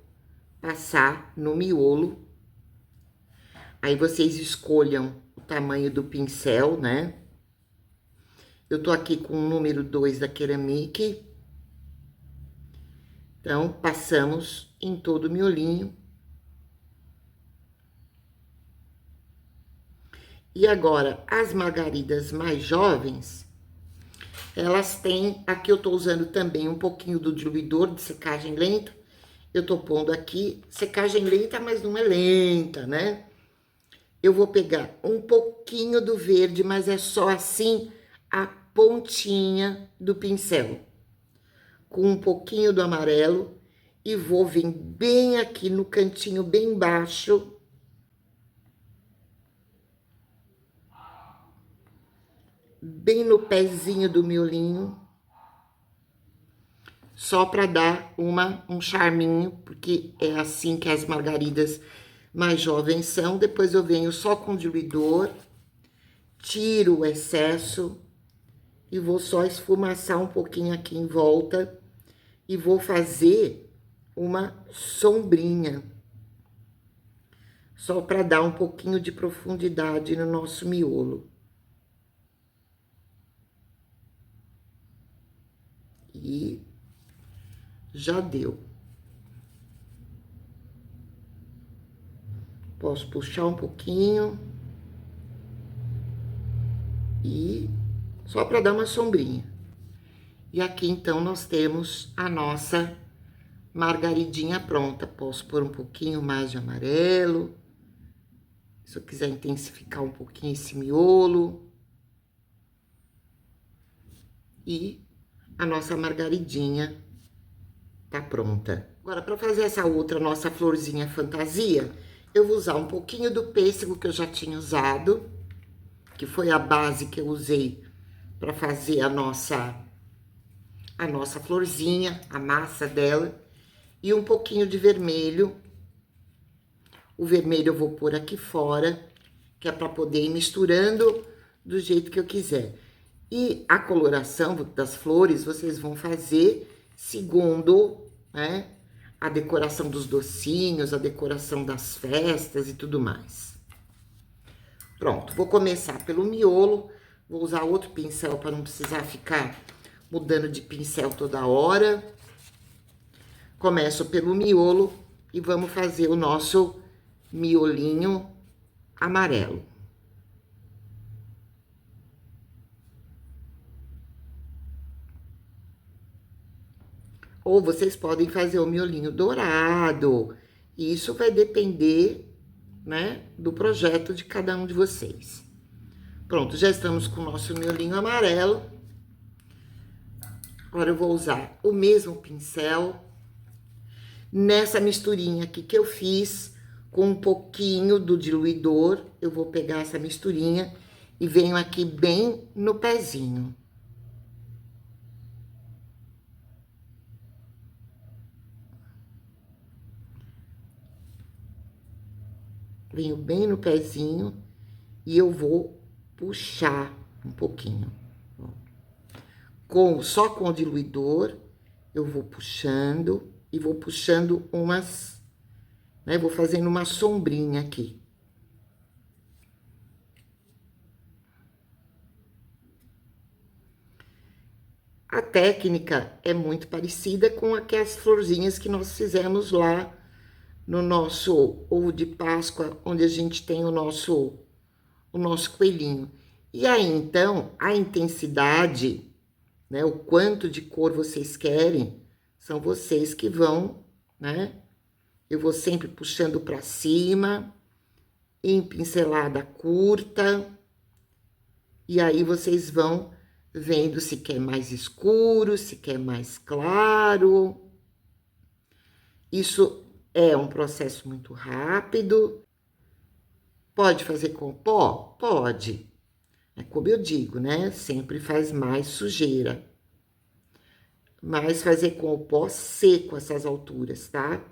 passar no miolo. Aí vocês escolham o tamanho do pincel, né? Eu tô aqui com o número 2 da Ceramic. Então, passamos em todo o miolinho. E agora, as margaridas mais jovens, elas têm... Aqui eu tô usando também um pouquinho do diluidor de secagem lenta. Eu tô pondo aqui secagem lenta, mas não é lenta, né? Eu vou pegar um pouquinho do verde, mas é só assim a pontinha do pincel. Com um pouquinho do amarelo e vou vir bem aqui no cantinho, bem baixo. Bem no pezinho do miolinho. Só para dar um charminho, porque é assim que as margaridas mais jovens são. Depois eu venho só com o diluidor, tiro o excesso e vou só esfumaçar um pouquinho aqui em volta e vou fazer uma sombrinha. Só para dar um pouquinho de profundidade no nosso miolo. E já deu. Posso puxar um pouquinho. E só para dar uma sombrinha. E aqui, então, nós temos a nossa margaridinha pronta. Posso pôr um pouquinho mais de amarelo. Se eu quiser intensificar um pouquinho esse miolo. E a nossa margaridinha tá pronta. Agora, para fazer essa outra nossa florzinha fantasia, eu vou usar um pouquinho do pêssego que eu já tinha usado, que foi a base que eu usei para fazer a nossa florzinha, a massa dela, e um pouquinho de vermelho. O vermelho eu vou pôr aqui fora, que é para poder ir misturando do jeito que eu quiser. E a coloração das flores vocês vão fazer segundo, né, a decoração dos docinhos, a decoração das festas e tudo mais. Pronto, vou começar pelo miolo. Vou usar outro pincel para não precisar ficar mudando de pincel toda hora. Começo pelo miolo e vamos fazer o nosso miolinho amarelo. Ou vocês podem fazer o miolinho dourado. Isso vai depender, né, do projeto de cada um de vocês. Pronto, já estamos com o nosso miolinho amarelo. Agora eu vou usar o mesmo pincel. Nessa misturinha aqui que eu fiz, com um pouquinho do diluidor, eu vou pegar essa misturinha e venho aqui bem no pezinho. Venho bem no pezinho e eu vou puxar um pouquinho. Só com o diluidor, eu vou puxando e vou puxando umas, né? Vou fazendo uma sombrinha aqui. A técnica é muito parecida com aquelas florzinhas que nós fizemos lá no nosso ovo de Páscoa, onde a gente tem o nosso coelhinho. E aí, então, a intensidade, né, o quanto de cor vocês querem, são vocês que vão, né? Eu vou sempre puxando para cima, em pincelada curta, e aí vocês vão vendo se quer mais escuro, se quer mais claro. Isso é um processo muito rápido. Pode fazer com pó? Pode. É como eu digo, né? Sempre faz mais sujeira. Mas fazer com o pó seco essas alturas, tá?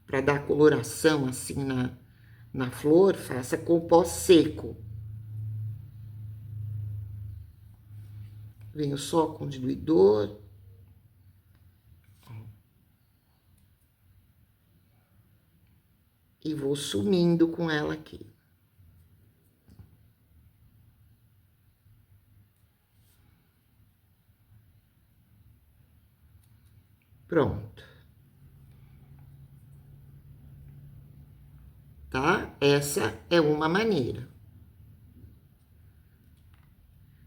Para dar coloração assim na flor, faça com o pó seco. Venho só com o diluidor. E vou sumindo com ela aqui. Pronto. Tá? Essa é uma maneira.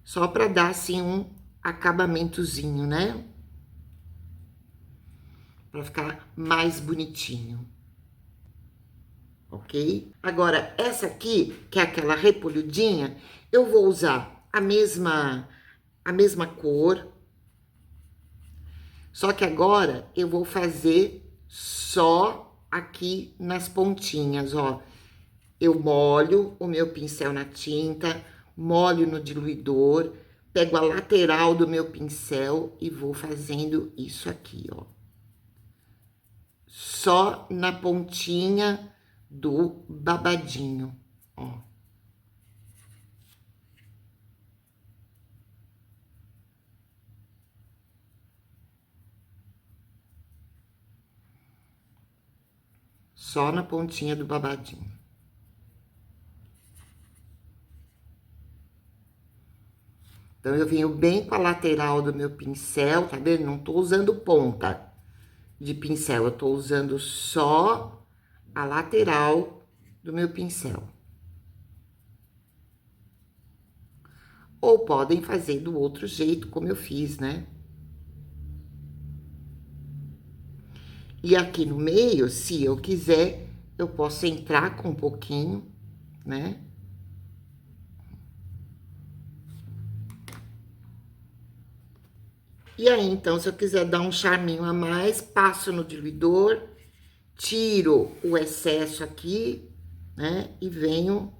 Só para dar, assim, um acabamentozinho, né? Para ficar mais bonitinho. Ok? Agora, essa aqui, que é aquela repolhudinha, eu vou usar a mesma cor. Só que agora eu vou fazer só aqui nas pontinhas, ó. Eu molho o meu pincel na tinta, molho no diluidor, pego a lateral do meu pincel e vou fazendo isso aqui, ó. Só na pontinha do babadinho, ó. Só na pontinha do babadinho. Então, eu venho bem com a lateral do meu pincel, tá vendo? Não tô usando ponta de pincel, eu tô usando só a lateral do meu pincel. Ou podem fazer do outro jeito, como eu fiz, né? E aqui no meio, se eu quiser, eu posso entrar com um pouquinho, né? E aí, então, se eu quiser dar um charminho a mais, passo no diluidor, tiro o excesso aqui, né? E venho,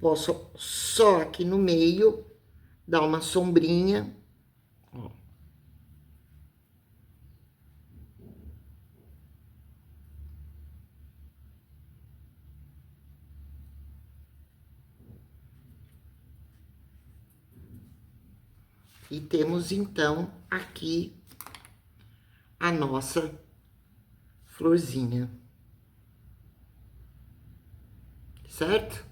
posso só aqui no meio dar uma sombrinha, ó. E temos, então, aqui a nossa florzinha. Certo?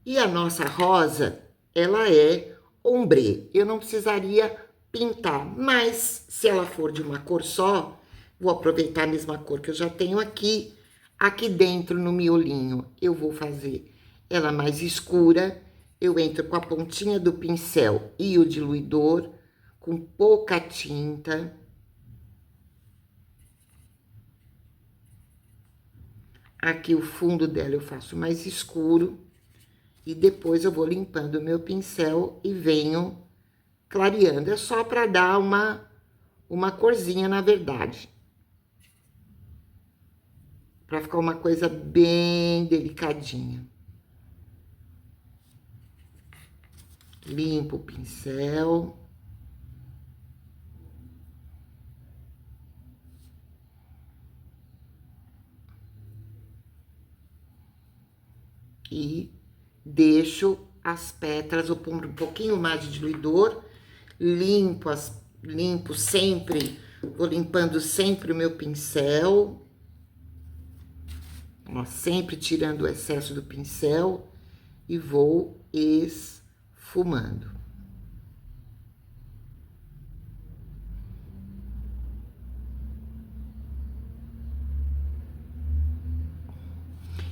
E a nossa rosa, ela é ombre. Eu não precisaria pintar, mas se ela for de uma cor só, vou aproveitar a mesma cor que eu já tenho aqui. Aqui dentro, no miolinho, eu vou fazer ela mais escura. Eu entro com a pontinha do pincel e o diluidor, com pouca tinta. Aqui o fundo dela eu faço mais escuro. E depois eu vou limpando o meu pincel e venho clareando. É só para dar uma corzinha, na verdade. Para ficar uma coisa bem delicadinha. Limpo o pincel. E deixo as pétalas, vou pôr um pouquinho mais de diluidor, limpo sempre, vou limpando sempre o meu pincel, ó, sempre tirando o excesso do pincel e vou esfumando.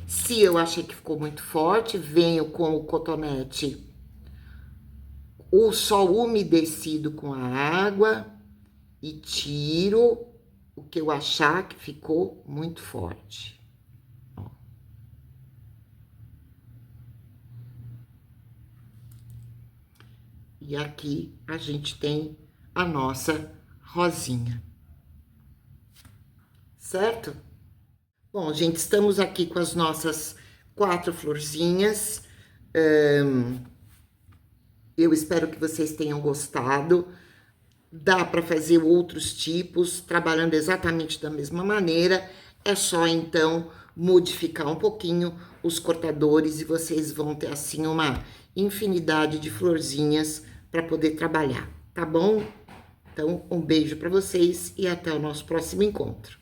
Se eu achei que ficou muito forte, venho com o cotonete, o sol umedecido com a água e tiro o que eu achar que ficou muito forte. Ó. E aqui a gente tem a nossa rosinha. Certo? Bom, gente, estamos aqui com as nossas 4 florzinhas. Eu espero que vocês tenham gostado. Dá para fazer outros tipos, trabalhando exatamente da mesma maneira. É só, então, modificar um pouquinho os cortadores e vocês vão ter, assim, uma infinidade de florzinhas para poder trabalhar, tá bom? Então, um beijo para vocês e até o nosso próximo encontro.